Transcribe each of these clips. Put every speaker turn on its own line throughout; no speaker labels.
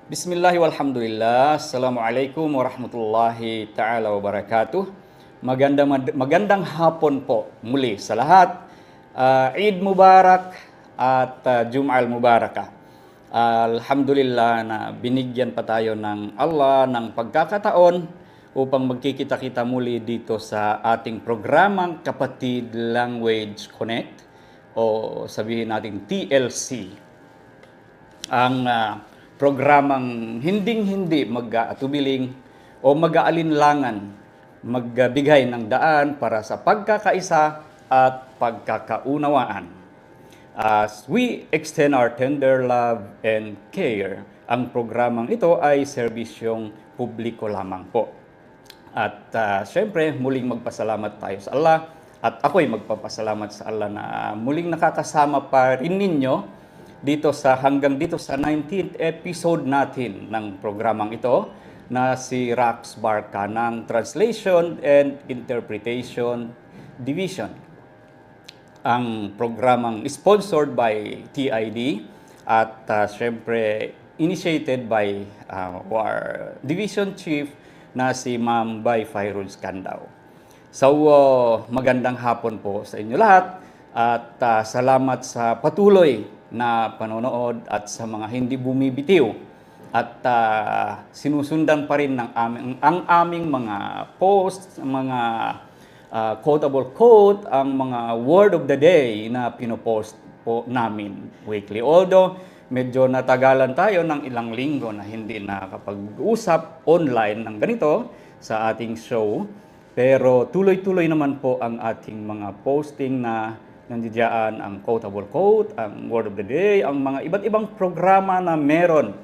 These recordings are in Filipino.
Bismillah walhamdulillah. Assalamualaikum warahmatullahi ta'ala wabarakatuh. Magandang hapon po muli sa lahat. Eid Mubarak at Jum'al Mubarakah. Alhamdulillah na binigyan pa tayo ng Allah ng pagkakataon upang magkikita-kita muli dito sa ating programang Kapatid Language Connect o sabihin natin TLC. Ang programang hinding-hindi mag-aatubiling o mag-aalinlangan, magbigay ng daan para sa pagkakaisa at pagkakaunawaan. As we extend our tender love and care, ang programang ito ay serbisyong publiko lamang po. At syempre, muling magpasalamat tayo sa Allah at ako'y magpapasalamat sa Allah na muling nakakasama pa rin ninyo hanggang dito sa 19th episode natin ng programang ito na si Rax Barca ng Translation and Interpretation Division. Ang programang sponsored by TID at syempre initiated by our division chief na si Ma'am Bay Fairul Scandao. So magandang hapon po sa inyo lahat at salamat sa patuloy na panonood at sa mga hindi bumibitiw at sinusundan pa rin ang aming mga posts, mga quotable quote, ang mga word of the day na pinopost po namin weekly. Although medyo natagalan tayo ng ilang linggo na hindi nakapag-usap online ng ganito sa ating show, pero tuloy-tuloy naman po ang ating mga posting na nandiyan ang quotable quote, ang word of the day, ang mga iba't ibang programa na meron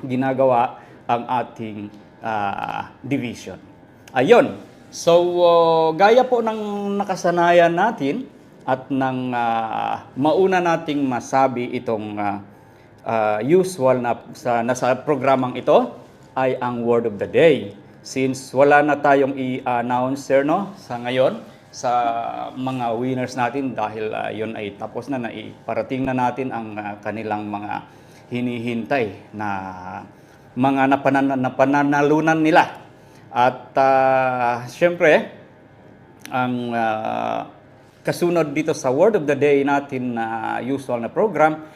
ginagawa ang ating division. Ayun. So, gaya po ng nakasanayan natin at ng mauna nating masabi itong usual na nasa programang ito ay ang word of the day. Since wala na tayong i-announcer sa ngayon, sa mga winners natin dahil yun ay tapos na iparating na natin ang kanilang mga hinihintay na mga napananalunan nila. At syempre, ang kasunod dito sa Word of the Day natin na usual na program,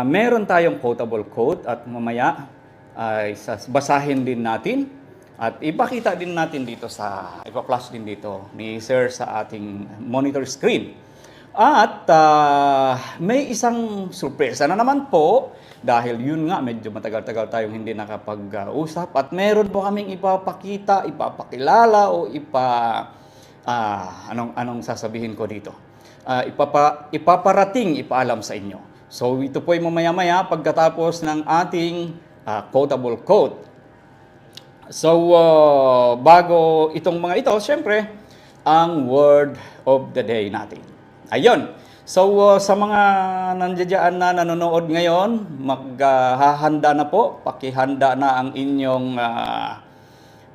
meron tayong quotable quote at mamaya basahin din natin. At ipakita din natin dito ipa-flash din dito ni Sir sa ating monitor screen. At may isang sorpresa na naman po dahil yun nga medyo matagal-tagal tayong hindi nakapag-usap at meron po kaming ipapakilala o anong sasabihin ko dito. Ipapaalam sa inyo. So ito po ay mamaya-maya pagkatapos ng ating quotable quote. So, bago itong mga ito, syempre, ang word of the day natin. Ayun. So, sa mga nandiyan na nanonood ngayon, maghahanda na po. Pakihanda na ang inyong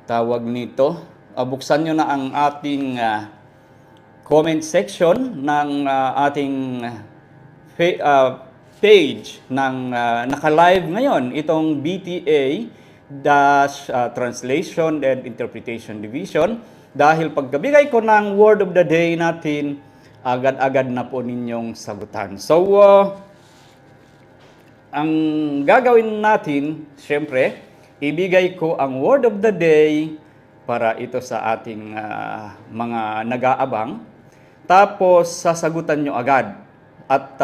tawag nito. Buksan nyo na ang ating comment section ng ating page ng naka-live ngayon. Itong BTA Translation and Interpretation Division dahil pagkabigay ko ng word of the day natin, agad-agad na po ninyong sagutan. So, ang gagawin natin, syempre, ibigay ko ang word of the day para ito sa ating mga nag-aabang. Tapos, sasagutan nyo agad. At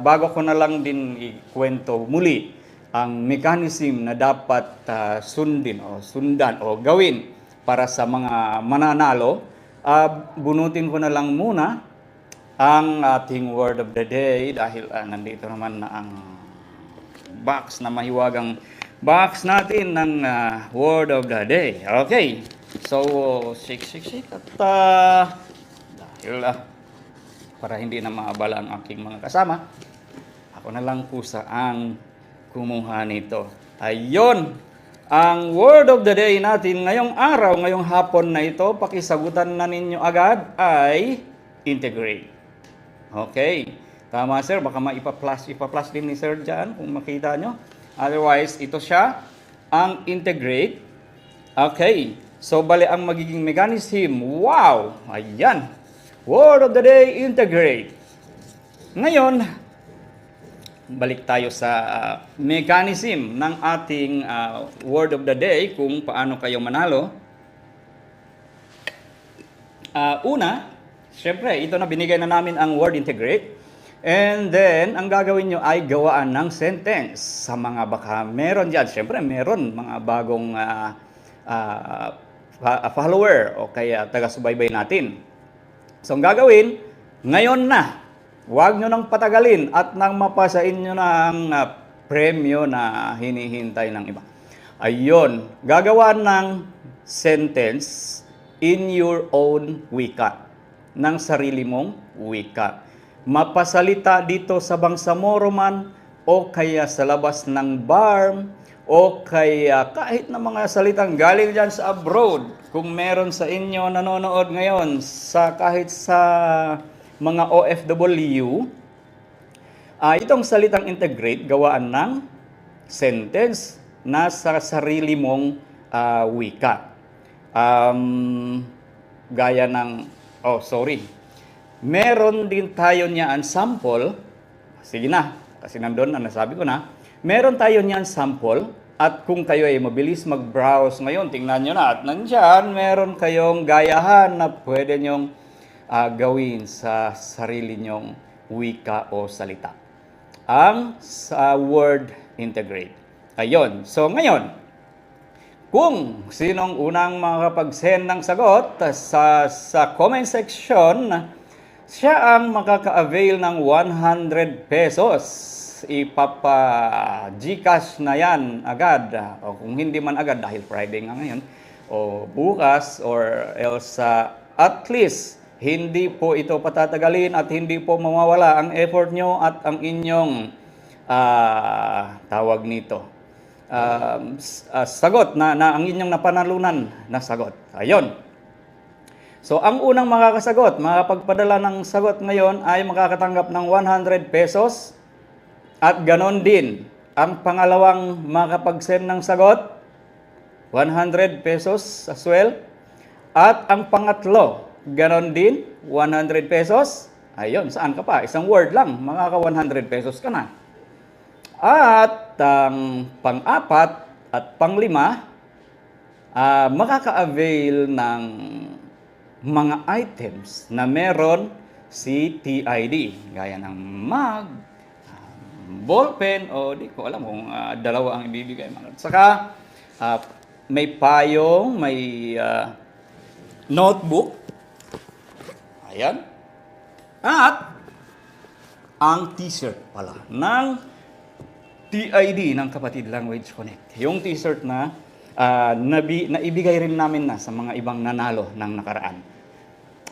bago ko na lang din ikwento muli ang mechanism na dapat sundan o gawin para sa mga mananalo, bunutin ko na lang muna ang ating word of the day dahil nandito naman na ang box na mahiwagang box natin ng word of the day. Okay, so shake at dahil para hindi na maabala ang aking mga kasama, ako na lang po ang kumuha nito. Ayun, ang word of the day natin ngayong araw, ngayong hapon na ito, pakisagutan na ninyo agad ay integrate. Okay, tama sir, baka ipa-flash din ni sir dyan kung makita nyo. Otherwise, ito siya ang integrate. Okay. So, bali ang magiging mechanism. Wow! Ayan. Word of the day, integrate. Ngayon, balik tayo sa mechanism ng ating word of the day kung paano kayo manalo. Una, syempre, ito na binigay na namin ang word integrate. And then, ang gagawin nyo ay gawaan ng sentence sa mga baka meron dyan. Syempre, meron mga bagong follower o kaya taga-subaybay natin. So, ang gagawin, ngayon na, huwag nyo nang patagalin at nang mapasain nyo na ang premyo na hinihintay ng iba. Ayun, gagawa ng sentence in your own wika, ng sarili mong wika. Mapasalita dito sa Bangsamoro man o kaya sa labas ng bar o kaya kahit na mga salitang galing dyan sa abroad. Kung meron sa inyo nanonood ngayon sa kahit sa mga OFW, itong salitang integrate, gawaan ng sentence na sa sarili mong wika. Gaya ng, meron din tayo niyan sample. Sige na, kasi nandun na nasabi ko na. Meron tayo niyan sample at kung kayo ay mabilis mag-browse ngayon, tingnan nyo na at nandyan, meron kayong gayahan na pwede nyong gawin sa sarili nyong wika o salita. Ang word integrate. Ayun. So ngayon, kung sinong unang makakapag-send ng sagot sa comment section, siya ang makaka-avail ng 100 pesos. Ipapa-Gcash na yan agad. O kung hindi man agad dahil Friday nga ngayon. O bukas or else at least hindi po ito patatagalin at hindi po mawawala ang effort nyo at ang inyong tawag nito. Sagot na ang inyong napanalunan na sagot. Ayun. So, ang unang makakasagot, makapagpadala ng sagot ngayon ay makakatanggap ng 100 pesos. At ganon din, ang pangalawang makapag-send ng sagot, 100 pesos as well. At ang pangatlo, ganon din, 100 pesos. Ayun, saan ka pa? Isang word lang, makaka 100 pesos ka na. At ang pang-apat at pang-lima, makaka-avail ng mga items na meron si TID. Gaya ng mug, ballpen, o di ko alam kung dalawa ang ibibigay. Saka, may payong, may notebook. Ayan. At ang t-shirt pala ng TID ng Kapatid Language Connect. Yung t-shirt na naibigay rin namin na sa mga ibang nanalo ng nakaraan.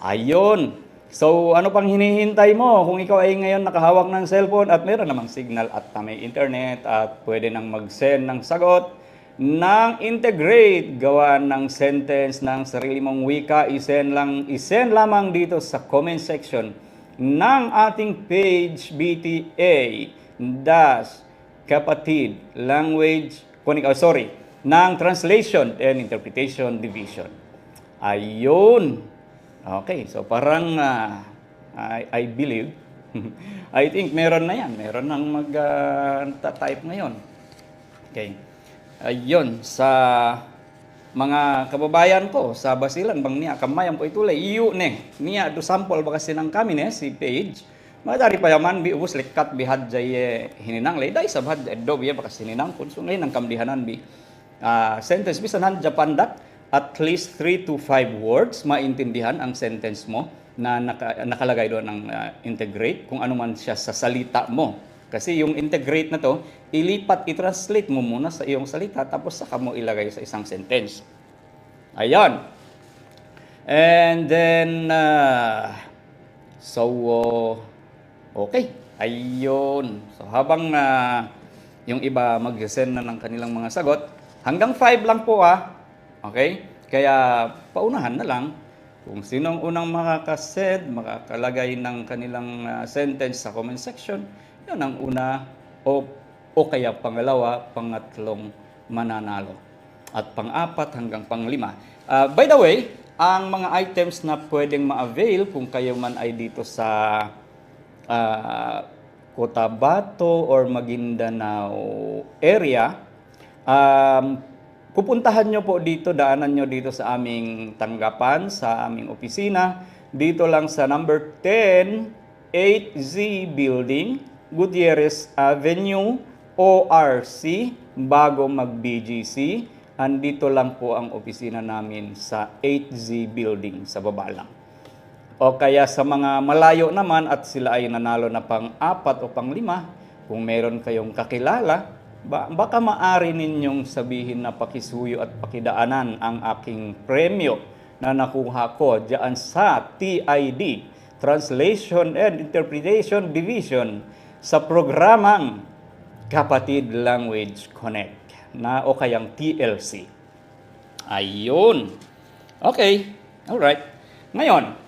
Ayun. So, ano pang hinihintay mo? Kung ikaw ay ngayon nakahawak ng cellphone at meron namang signal at may internet at pwede nang mag-send ng sagot ng integrate, gawa ng sentence ng sarili mong wika, isend lamang dito sa comment section ng ating page BTA Kapatid Language ng Translation and Interpretation Division. Ayun. Okay, so parang I believe, I think meron na yan. Meron nang mag-type ngayon. Okay. Ayun, sa mga kababayan ko sa Basilan, bang niya, kamayang po itulay, iyo niya, do sample ba kasi ng kami si page, madari pa yaman, ubus likat bihad jay hininang lay, dahil sabad, do biya ba kasi hininang, kung sungay ng kamdihanan sentence, bisanan Japandak, at least 3 to 5 words, maintindihan ang sentence mo na nakalagay doon ng integrate, kung ano man siya sa salita mo. Kasi yung integrate na to, i-translate mo muna sa iyong salita, tapos saka mo ilagay sa isang sentence. Ayan. And then, okay. Ayun. So, habang yung iba mag-send na ng kanilang mga sagot, hanggang 5 lang po Okay? Kaya paunahan na lang kung sinong unang makakasend, makakalagay ng kanilang sentence sa comment section, yun ang una o o kaya pangalawa, pangatlong mananalo. At pang-apat hanggang pang-lima. By the way, ang mga items na pwedeng ma-avail kung kayo man ay dito sa Cotabato or Maguindanao area, pupuntahan nyo po dito, daanan nyo dito sa aming tanggapan, sa aming opisina. Dito lang sa number 10, 8Z Building, Gutierrez Avenue, ORC, bago mag-BGC. Andito lang po ang opisina namin sa 8Z Building, sa baba lang. O kaya sa mga malayo naman at sila ay nanalo na pang-4 o pang-5, kung meron kayong kakilala, baka maari ninyong sabihin na pakisuyo at pakidaanan ang aking premyo na nakuha ko diyan sa TID, Translation and Interpretation Division, sa programang Kapatid Language Connect na o kayang TLC. Ayun. Okay. Alright. Ngayon,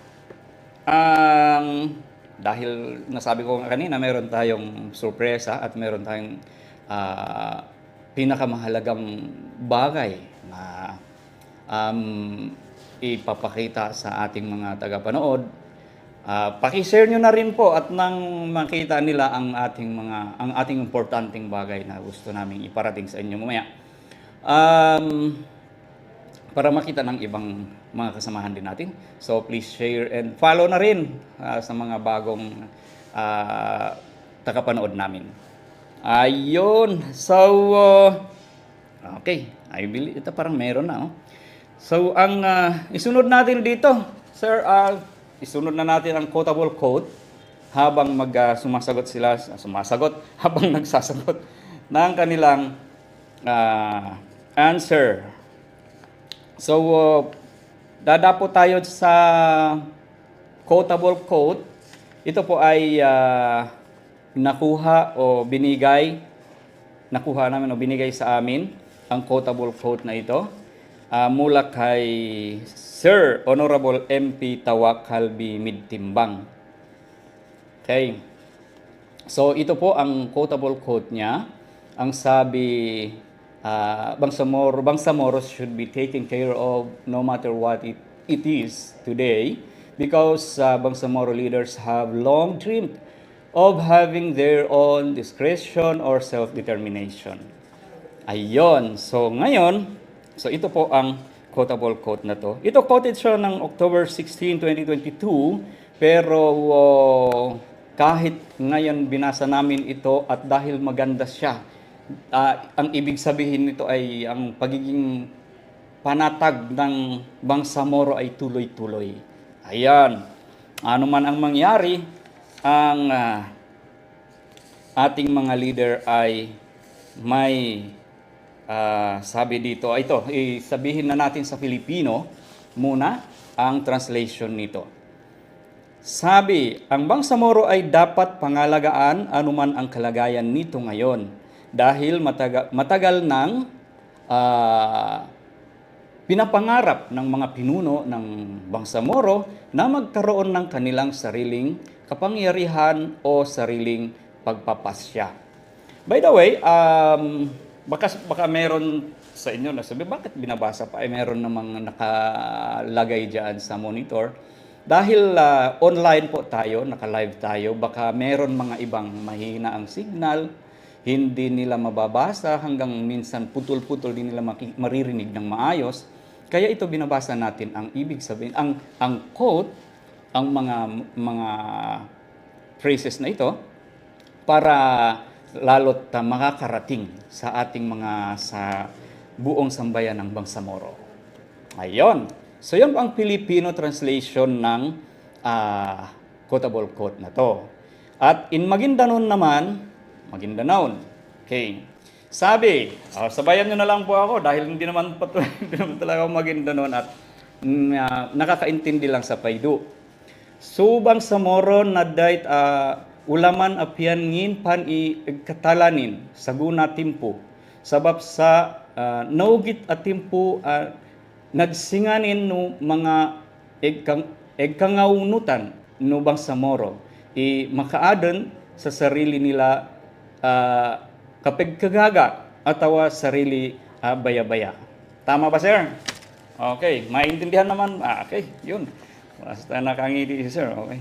dahil nasabi ko kanina, meron tayong sorpresa at meron tayong pinakamahalagang bagay na ipapakita sa ating mga tagapanood. Paki-share nyo na rin po at nang makita nila ang ating importanteng bagay na gusto naming iparating sa inyo mamaya. Para makita ng ibang mga kasamahan din natin. So please share and follow na rin sa mga bagong tagapanood namin. Ayun. So, okay. I believe ito parang meron na. So, ang isunod natin dito, sir, isunod na natin ang quotable quote habang sumasagot sila, habang nagsasagot ng kanilang answer. So, dadapo tayo sa quotable quote. Ito po ay nakuha namin o binigay sa amin ang quotable quote na ito mula kay Sir Honorable MP Tawak Halbi Midtimbang. Okay. So, ito po ang quotable quote niya. Ang sabi, Bangsamoros should be taken care of no matter what it is today, because Bangsamoro leaders have long dreamed of having their own discretion or self-determination. Ayun. So ngayon, ito po ang quotable quote na to. Ito quoted siya ng October 16, 2022, pero kahit ngayon binasa namin ito at dahil maganda siya, ang ibig sabihin nito ay ang pagiging panatag ng Bangsamoro ay tuloy-tuloy. Ayan. Ano man ang mangyari, ang ating mga leader ay may sabi dito. Ito, sabihin na natin sa Filipino muna ang translation nito. Sabi, ang Bangsamoro ay dapat pangalagaan anuman ang kalagayan nito ngayon, dahil matagal nang pinapangarap ng mga pinuno ng Bangsamoro na magkaroon ng kanilang sariling kapangyarihan o sariling pagpapasya. By the way, baka meron sa inyo na sabi, bakit binabasa pa? Meron namang nakalagay dyan sa monitor. Dahil online po tayo, naka-live tayo, baka meron mga ibang mahina ang signal, hindi nila mababasa, hanggang minsan putol-putol din nila maririnig ng maayos. Kaya ito binabasa natin ang ibig sabihin, ang quote, ang mga phrases na ito para lalo't makakarating sa ating sa buong sambayan ng Bangsamoro. Ayon. So yun ang Filipino translation ng quotable quote na to. At in Maguindanao naman, Maguindanao. Okay. Sabi, sabayan nyo na lang po ako dahil hindi naman talaga ako Maguindanao at nakakaintindi lang sa paydo. Subang Samoro na dait ulaman apian ngin pan katalanin sa guna timpo. Sabab sa naugit at timpo nagsinganin no mga egkangaunutan no Bangsamoro. Makaaden sa sarili nila kapag kagaga atawa sarili baya-baya. Tama ba, sir? Okay, maintindihan naman. Okay, yun. Basta nakangiti si sir. Okay.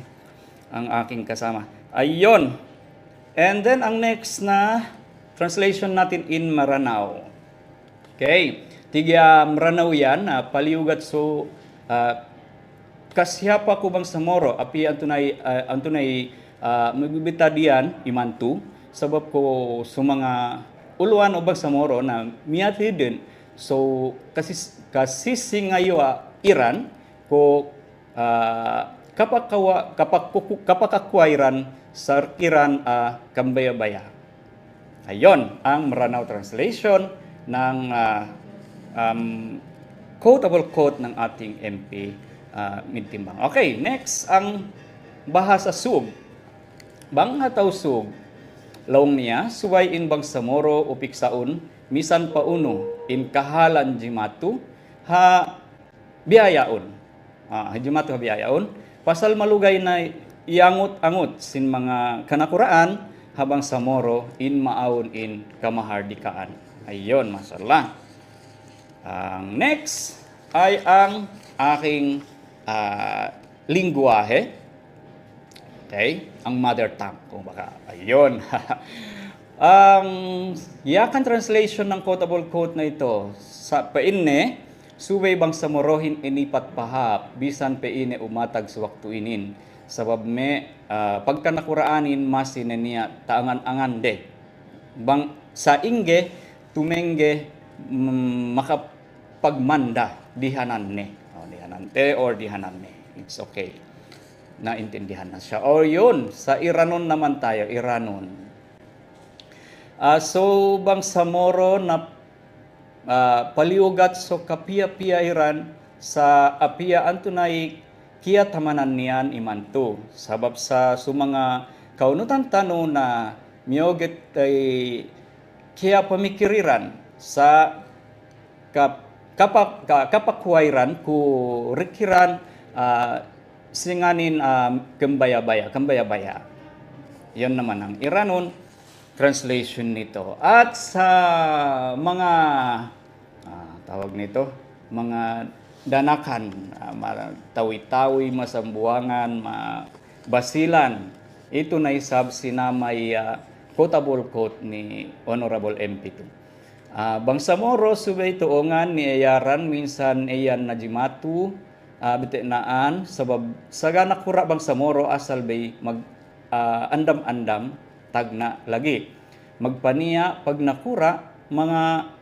Ang aking kasama. Ayun. And then, ang next na translation natin in Maranao. Okay. Tiga Maranao yan. Paliugat so kasyapa ko bang sa moro. Api antunay magbibita diyan imantu. Sabab ko mga uluan o bang sa moro na miyati din. So, kasi singayo Iran ko kapakakwairan sa Iran kambaya-baya. Ayon ang Maranao translation ng quotable quote ng ating MP Mintimbang. Okay, next ang bahasa sub. Bang hataw sub, lawng niya, suway in bang samoro o piksaon, misan pauno, in kahalan jimatu, ha biyayaon. Jimatu ha biyayaon. Pasal malugay na iangot-angot sin mga kanakuraan, habang samoro in maawon in kamahardikaan. Ayon, masalah. Ang next ay ang aking lingwahe. Okay? Ang mother tongue, kung baka. Ayun. Ang yakan translation ng quotable quote na ito, sa painne, suway bang sa morohin inipat pahap, bisan painne umatag sa waktu inin. Sabab me, pagka nakuraanin, masin niya taangan-angan de. Bang sa ingge, tumenge, makapagmanda, dihanan ne. Dihanan te or dihanan ne. It's okay. Naintindihan na siya. O yun, sa Iranon naman tayo, Iranon. So, bang sa moro na paliugat so kapia-pia Iran sa apia antunay kiya tamanan niyan imanto. Sabab sa sumanga kaunutan tano na miyoget ay kiya pamikiriran sa kapakwairan ku rikiran singanin kambaya-baya. Yan naman ang Iranon translation nito. At sa mga tawag nito, mga danakan, tawi-tawi, masambuangan, basilan, ito na isab sinamay quotable quote ni Honorable MP2. Bangsamoro subay tuongan ni ayaran minsan ayan na jimatu bitinaan sabab sagana kura bangsamoro asal bay mag andam-andam tagna lagi magpaniya pag nakura mga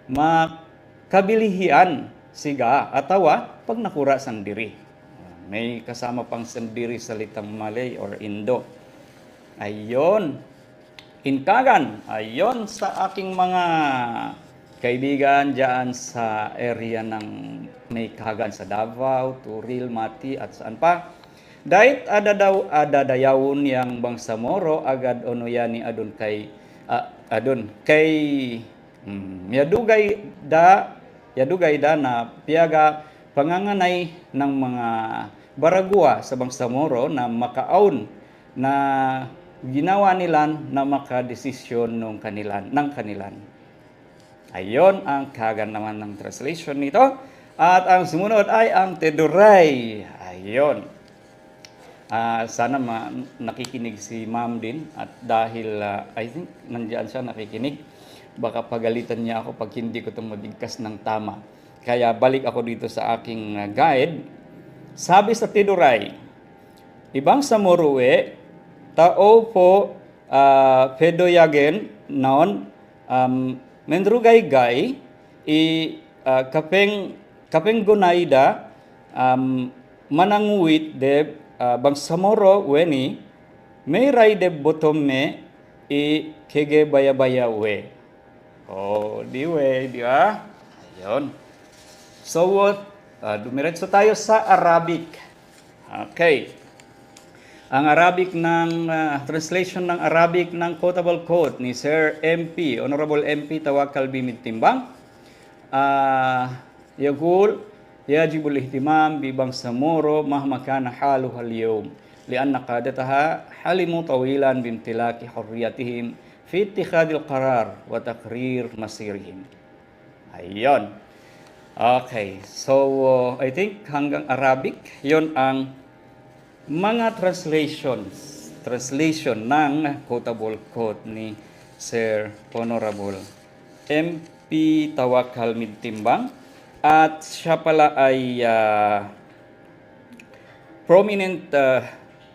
makabilihian siga atawa pag nakura sandiri. May kasama pang sandiri salitang Malay or Indo. Ayon. Inkagan. Ayon sa aking mga kaibigan diyan sa area ng may kagan sa Davao, Turil, Mati at saan pa. Dahit adadayawon yang bangsamoro agad ono yani adun kay yadugay da na piyaga panganganay ng mga baragwa sa bangsamoro na makaon na ginawa nila na makadesisyon ng kanilan. Ayon ang kagan naman ng translation nito. At ang sumunod ay ang Teduray. Ayon. Sana nakikinig si ma'am din. At dahil I think nandiyan siya nakikinig, baka pagalitan niya ako pag hindi ko itong mabigkas ng tama. Kaya balik ako dito sa aking guide. Sabi sa Teduray, ibang sa Moruwe, tao po pedoyagen noon mendrugay-gay kapeng gunayda mananguwit de bangsamoro weni may ray de botome kege baya-baya we. Di ba? Ayun. So dumiretso tayo sa Arabic. Okay. Ang Arabic ng translation ng Arabic ng quotable quote ni Sir MP, Honorable MP Tawakkal Bimid Timbang. Yaqul yajib al-ihtimam bi bangsamoro mahma kana haluha al-yawm lianna qadataha halimu tawilan bimtilaki hurriyatihim fi ittikhadil qarar wa taqrir masirihim. Ayun. Okay, so I think hanggang Arabic, yon ang mga translation ng quotable quote ni Sir Honorable MP Tawakal Mintimbang. At siya pala ay prominent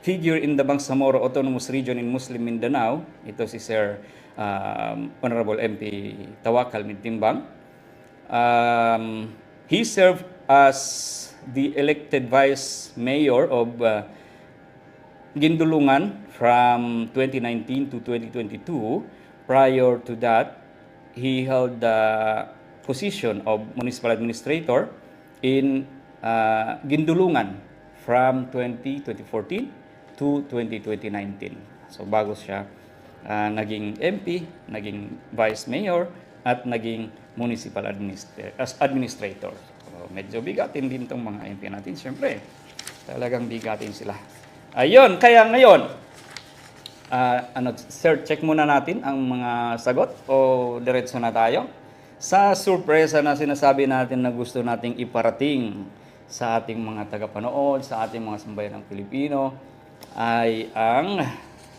figure in the Bangsamoro Autonomous Region in Muslim Mindanao. Ito si Sir Honorable MP Tawakal Mintimbang. He served as the elected Vice Mayor of Gindulungan from 2019 to 2022. Prior to that, he held the position of Municipal Administrator in Gindulungan from 2014 to 2019. So bago siya naging MP, naging Vice Mayor, at naging Municipal Administrator. So, medyo bigatin din itong mga MP natin. Siyempre, talagang bigatin sila. Ayun, kaya ngayon, sir, check muna natin ang mga sagot o diretso na tayo sa surpresa na sinasabi natin na gusto nating iparating sa ating mga tagapanood, sa ating mga sambayan ng Pilipino, ay ang,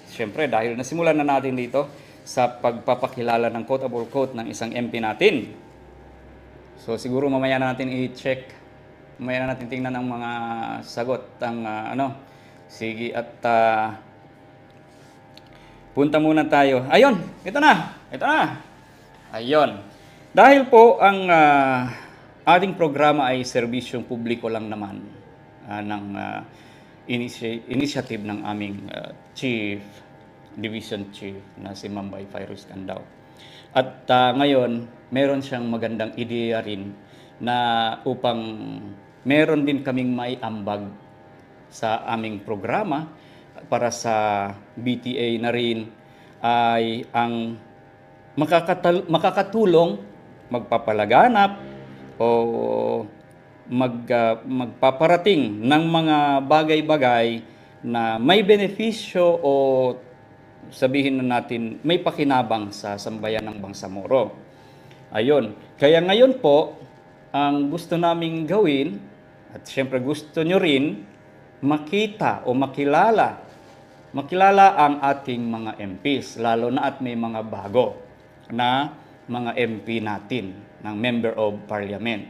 siyempre, dahil nasimulan na natin dito sa pagpapakilala ng quotable quote ng isang MP natin. So siguro mamaya na natin i-check, mamaya na natin tingnan ang mga sagot ng sige, at punta muna tayo. Ayun, ito na. Ayun. Dahil po ang ating programa ay serbisyong publiko lang naman ng initiative ng aming Division Chief na si Mambay Fairuz Candao. At ngayon, meron siyang magandang ideya rin na upang meron din kaming may ambag sa aming programa para sa BTA na rin ay ang makakatulong, magpapalaganap o magpaparating ng mga bagay-bagay na may benepisyo o sabihin na natin may pakinabang sa sambayan ng Bangsamoro. Ayun. Kaya ngayon po, ang gusto naming gawin, at siyempre gusto nyo rin, makita o makilala ang ating mga MPs, lalo na at may mga bago na mga MP natin, ng Member of Parliament.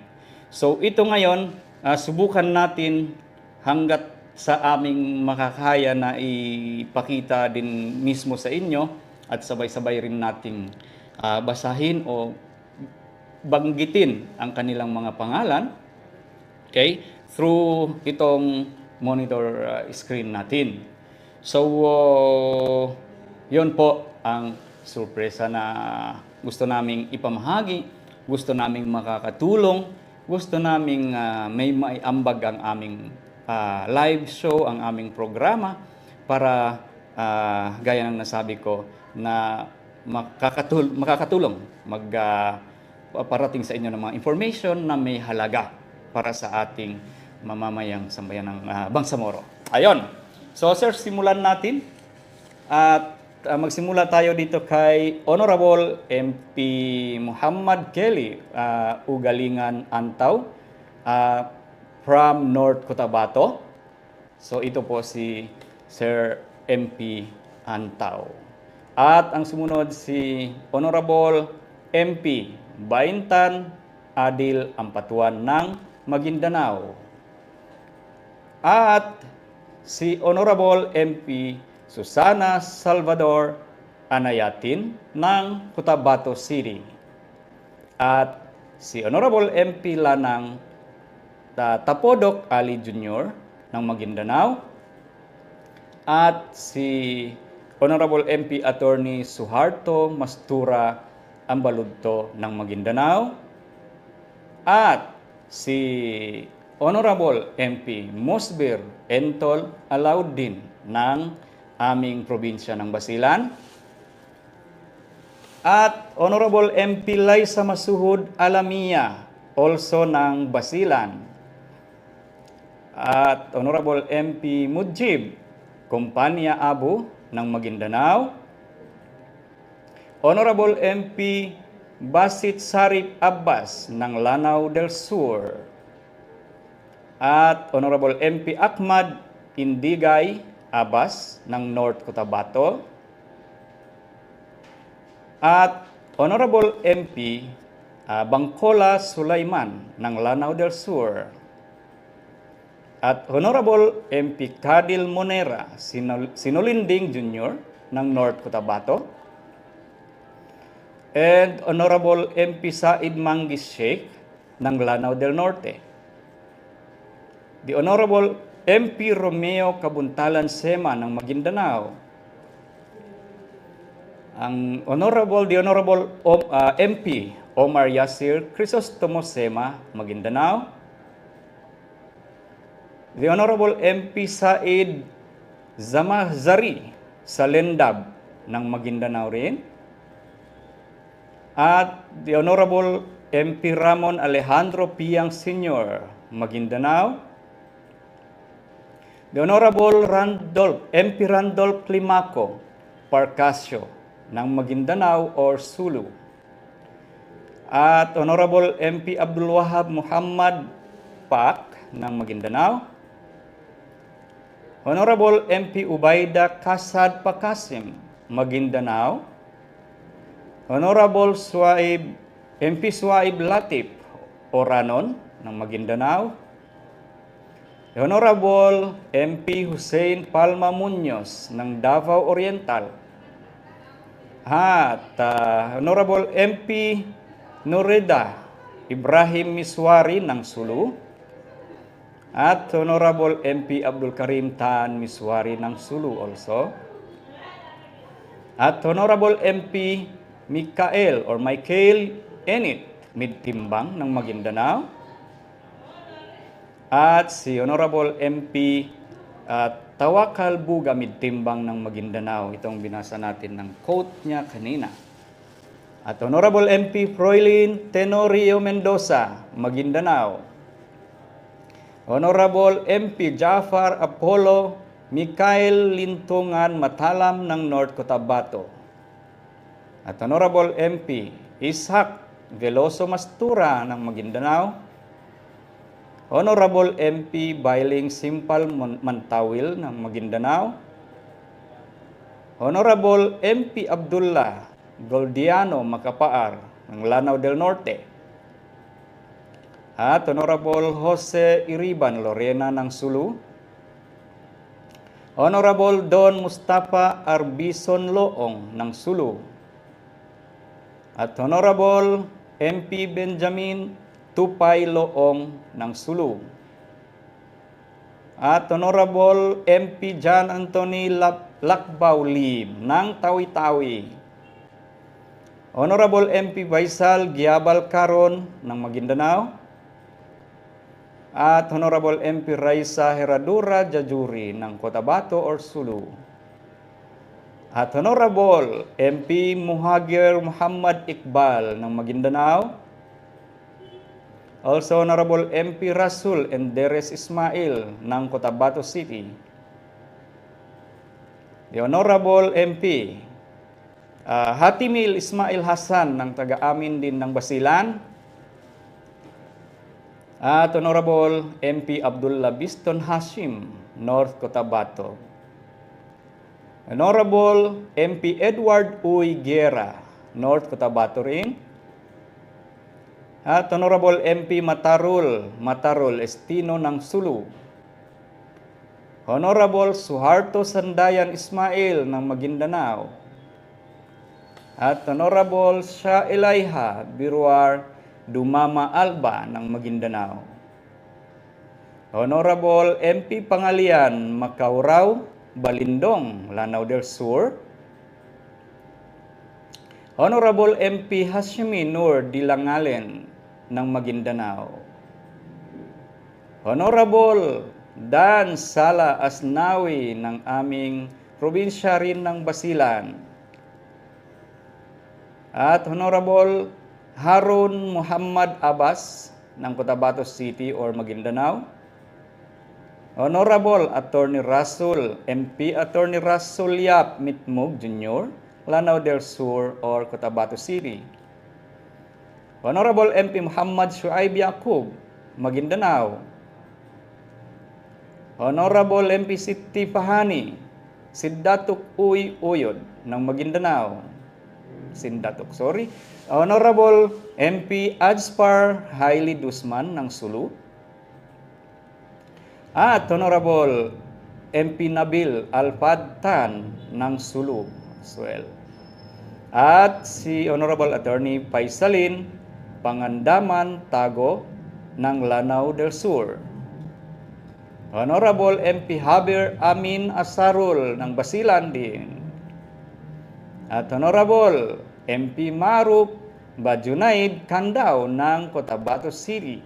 So ito ngayon, subukan natin hanggat sa aming makakaya na ipakita din mismo sa inyo at sabay-sabay rin nating basahin o banggitin ang kanilang mga pangalan, okay, through itong monitor screen natin. So, yun po ang sorpresa na gusto naming ipamahagi, gusto naming makakatulong, gusto naming may maiambag ang aming live show, ang aming programa para gaya ng nasabi ko na makakatulong parating sa inyo ng mga information na may halaga para sa ating mamamayang sambayan ng Bangsamoro. Ayun. So sir, simulan natin at magsimula tayo dito kay Honorable MP Muhammad Kelly Ugalingan Antaw from North Cotabato. So ito po si Sir MP Antaw. At ang sumunod si Honorable MP Baintan Adil Ampatuan ng Maguindanao. At si Honorable MP Susana Salvador Anayatin ng Cotabato City. At si Honorable MP Lanang Tapodok Ali Jr. ng Maguindanao. At si Honorable MP Attorney Suharto Mastura Ambaludto ng Maguindanao. At si Honorable MP Mosbir Entol Alauddin ng aming probinsya ng Basilan. At Honorable MP Liza Masuhud Alamia, also ng Basilan. At Honorable MP Mujib Kompanya Abu ng Maguindanao. Honorable MP Basit Sarip Abbas ng Lanao del Sur, at Honorable MP Ahmad Indigay Abbas ng North Cotabato, at Honorable MP Bangkola Sulaiman ng Lanao del Sur, at Honorable MP Kadil Monera Sinulinding Jr. ng North Cotabato, and Honorable MP Said Manggis Sheikh ng Lanao del Norte. The Honorable MP Romeo Kabuntalan Sema ng Maguindanao. The Honorable MP Omar Yasir Crisostomo Sema, Maguindanao. The Honorable MP Said Zamahzari Salendab ng Maguindanao rin. At the Honorable MP Ramon Alejandro Piang Sr., Maguindanao. The Honorable MP Randolph Climaco Parcasio ng Maguindanao or Sulu. At Honorable MP Abdul Wahab Muhammad Pak ng Maguindanao. Honorable MP Ubaida Kasad Pakasim, Maguindanao. Honorable MP Suaib Latif Oranon ng Maguindanao. Honorable MP Hussein Palma Muñoz ng Davao Oriental. At Honorable MP Nureda Ibrahim Miswari ng Sulu. At Honorable MP Abdul Karim Tan Miswari ng Sulu also. At Honorable MP Michael Enit Midtimbang ng Maguindanao. At si Honorable MP Tawakal Buga Midtimbang ng Maguindanao. Itong binasa natin ng quote niya kanina. At Honorable MP Froilin Tenorio Mendoza, Maguindanao. Honorable MP Jafar Apollo Mikael Lintungan Matalam ng North Cotabato. At Honorable MP Ishak Veloso Mastura ng Maguindanao. Honorable MP Bailing Simpal Mantawil ng Maguindanao. Honorable MP Abdullah Goldiano Macapaar ng Lanao del Norte. At Honorable Jose Iriban Lorena ng Sulu. Honorable Don Mustafa Arbison Loong ng Sulu. At Honorable MP Benjamin Tupay Loong ng Sulu. At Honorable MP John Anthony Lakbaw Lim ng Tawi-Tawi. Honorable MP Baisal Giabal Caron ng Maguindanao. At Honorable MP Raisa Heradura Jajuri ng Cotabato or Sulu. At Honorable MP Muhagir Muhammad Iqbal ng Maguindanao. Also Honorable MP Rasul Enderes Ismail ng Cotabato City. The Honorable MP Hatimil Ismail Hasan ng taga-amin din ng Basilan. At Honorable MP Abdullah Biston Hashim, North Cotabato. Honorable MP Edward Uy Guerra, North Cotabato rin. At Honorable MP Matarul Estino ng Sulu. Honorable Suharto Sandayan Ismail ng Maguindanao. At Honorable Shah Elaiha Biruar Dumama Alba ng Maguindanao. Honorable MP Pangalian Macaurao Balindong, Lanao del Sur. Honorable MP Hashimi Nur Dilangalen ng Maguindanao. Honorable Dan Sala Asnawi ng aming probinsya rin ng Basilan. At Honorable Harun Muhammad Abbas ng Cotabato City or Maguindanao. Honorable Attorney Rasul, MP Attorney Rasul Yap Mitmug Jr. Lanao del Sur or Cotabato City. Honorable MP Muhammad Shuaib Yaqub, Maguindanao. Honorable MP Siti Fahani, Sindatuk Uy Uyod ng Maguindanao. Honorable MP Ajspar Haili Dusman ng Sulu. At Honorable MP Nabil Alfad Tan ng Sulu as well. At si Honorable Attorney Paisalin Pangandaman Tago ng Lanao del Sur. Honorable MP Javier Amin Asarul ng Basilan din. At Honorable MP Maruf Bajunaid Kandao ng Cotabato City.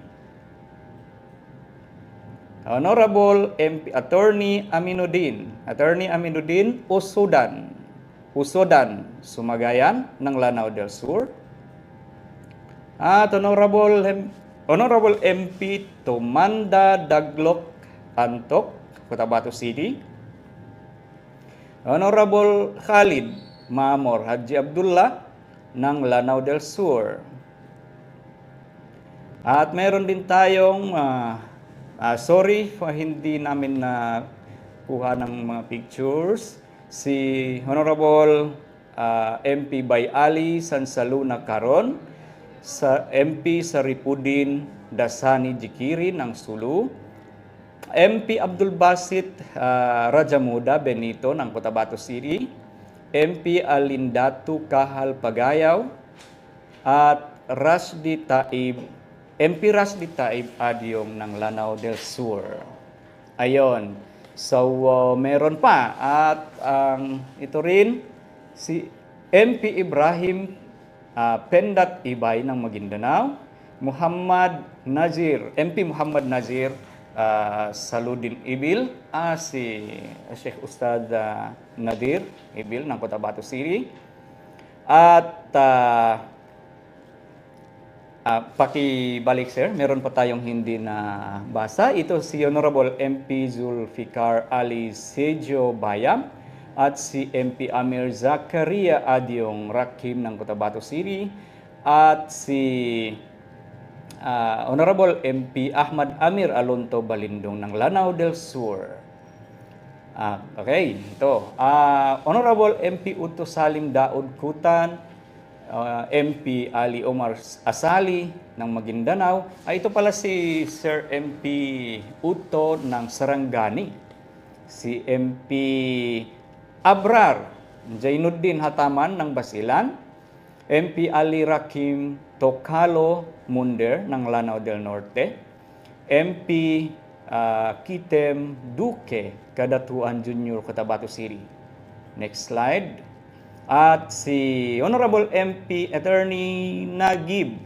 Honorable MP Attorney Aminuddin Usodan Sumagayan ng Lanao del Sur. At Honorable MP Tumanda Daglok Antok, Cotabato City. Honorable Khalid Mamor Haji Abdullah ng Lanao del Sur. At meron din tayong sorry hindi namin na kuha ng mga pictures. Si Honorable MP Bayali Sansaluna Caron, sa MP Saripudin Dasani Jikiri ng Sulu, MP Abdul Basit Rajamuda Benito ng Cotabato City, MP Alindatu Kahal Pagayaw, at MP Rasdi Taib Adyong ng Lanao del Sur. Ayon. So, meron pa. At ito rin, si MP Ibrahim Pendat Ibay ng Maguindanao, MP Muhammad Nazir Saludin Ibil, si Sheikh Ustad Nadir Ibil ng Cotabato City. At pakibalik sir, meron pa tayong hindi na basa. Ito si Honorable MP Zulfikar Ali Sejo Bayam at si MP Amir Zakaria Adyong Rakim ng Cotabato City, at si Honorable MP Ahmad Amir Alonto Balindong ng Lanao del Sur. Okay, ito. Honorable MP Uto Salim Daud Kutan, MP Ali Omar Asali ng Maguindanao. Ito pala si Sir MP Uto ng Sarangani. Si MP Abrar Jainuddin Hataman ng Basilan. MP Ali Rakim Tokalo Munder ng Lanao del Norte. MP Kitem Duque Kadatuan Junior, Cotabato City. Next slide. At si Honorable MP Attorney Nagib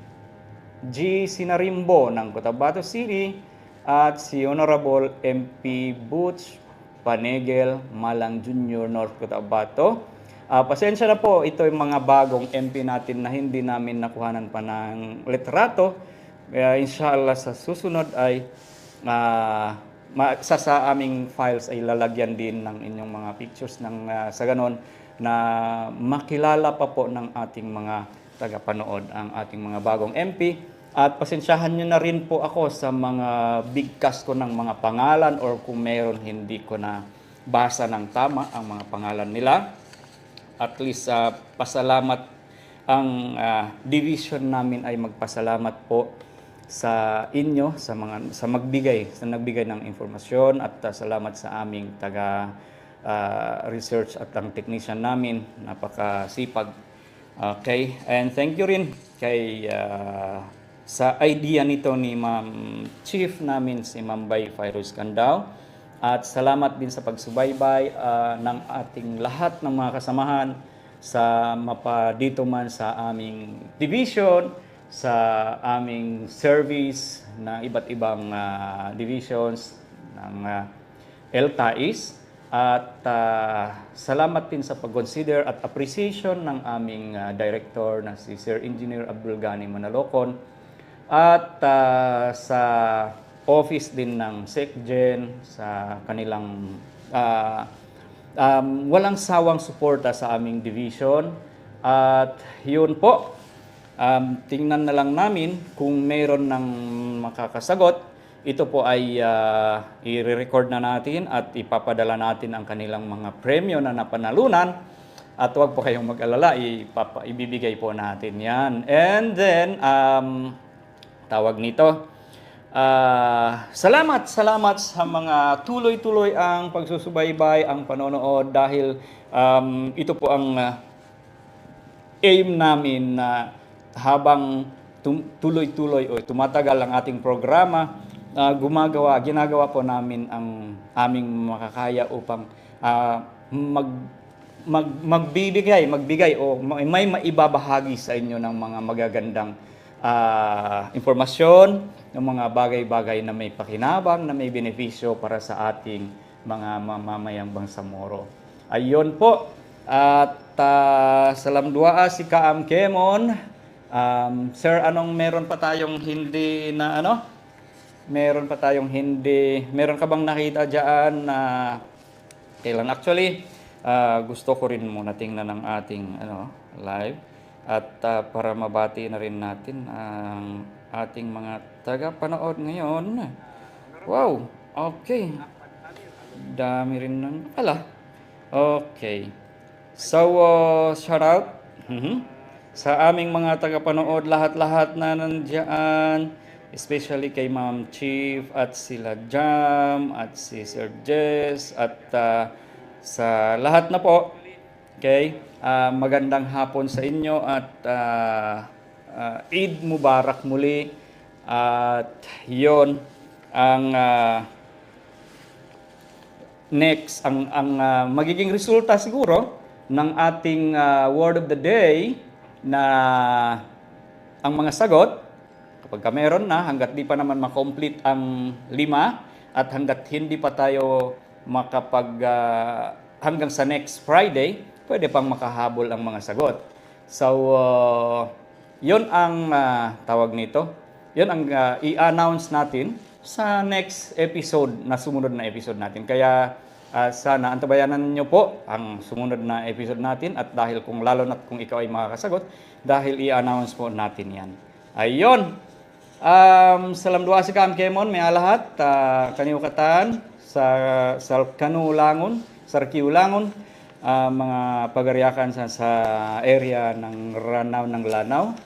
G. Sinarimbo ng Cotabato City, at si Honorable MP Butch Panegel Malang Junior, North Cotabato. Pasensya na po, ito yung mga bagong MP natin na hindi namin nakuhanan pa ng litrato. Kaya inshallah sa susunod ay sa aming files ay lalagyan din ng inyong mga pictures ng sa ganon na makilala pa po ng ating mga tagapanood ang ating mga bagong MP. At pasensyahan nyo na rin po ako sa mga bigkas ko ng mga pangalan, or kung meron hindi ko na basa ng tama ang mga pangalan nila. At least pasalamat ang division namin ay magpasalamat po sa inyo sa nagbigay ng informasyon, at salamat sa aming taga research at ang technician namin, napakasipag. Okay, and thank you rin kay sa idea nito ni Ma'am Chief namin si Ma'am Bay Fairuz Kandao. At salamat din sa pagsubaybay ng ating lahat ng mga kasamahan sa dito man sa aming division, sa aming service na iba't ibang divisions ng LTAIS. At salamat din sa pag-consider at appreciation ng aming director na si Sir Engineer Abdul Ghani Manalocon, at sa office din ng SecGen sa kanilang walang sawang suporta sa aming division. At yun po, tingnan na lang namin kung mayroon ng makakasagot. Ito po ay i-record na natin at ipapadala natin ang kanilang mga premyo na napanalunan. At huwag po kayong mag-alala, ibibigay po natin yan. And then, tawag nito, salamat sa mga tuloy-tuloy ang pagsusubaybay, ang panonood dahil ito po ang aim namin na habang tuloy-tuloy o tumatagal ang ating programa, ginagawa po namin ang aming makakaya upang magbigay o may maibabahagi sa inyo ng mga magagandang impormasyon, ng mga bagay-bagay na may pakinabang, na may benepisyo para sa ating mga mamamayang Bangsamoro. Ayun po. At salam dua si Kaam Kemon. Sir, meron pa tayong hindi na Meron pa tayong hindi, meron ka bang nakita diyan na kailan? Actually, gusto ko rin muna tingnan ng ating live at para mabati na rin natin ang ating mga taga-panood ngayon. Wow, okay. Dami rin nang pala. Okay. So, shout out sa aming mga taga-panood, lahat-lahat na nandiyan, especially kay Ma'am Chief at sila Jam at si Sir Jess at sa lahat na po. Okay? Magandang hapon sa inyo at Eid Mubarak muli. At yon ang next, ang magiging resulta siguro ng ating word of the day na ang mga sagot, kapag meron na, hanggat di pa naman makomplete ang 5 at hanggat hindi pa tayo hanggang sa next Friday, pwede pang makahabol ang mga sagot. So, yun ang tawag nito. Yun ang i-announce natin sa next episode, na sumunod na episode natin. Kaya sana antabayanan niyo po ang sumunod na episode natin at dahil lalo na kung ikaw ay makakasagot, dahil i-announce po natin yan. Ayun. Salam dua si Kaam Kemon, may alahat, kaniukatan, sa Kanulangon, Sarkiulangon, mga pagariakan sa area ng Lanao.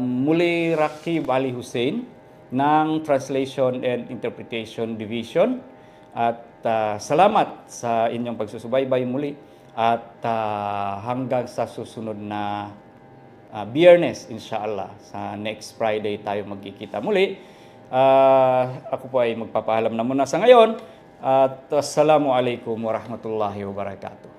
Muli Rakib Ali Hussein ng Translation and Interpretation Division. At salamat sa inyong pagsusubaybay muli at hanggang sa susunod na Biyernes, inshallah, sa next Friday tayo magkikita muli. Ako po ay magpapaalam na muna sa ngayon at assalamualaikum warahmatullahi wabarakatuh.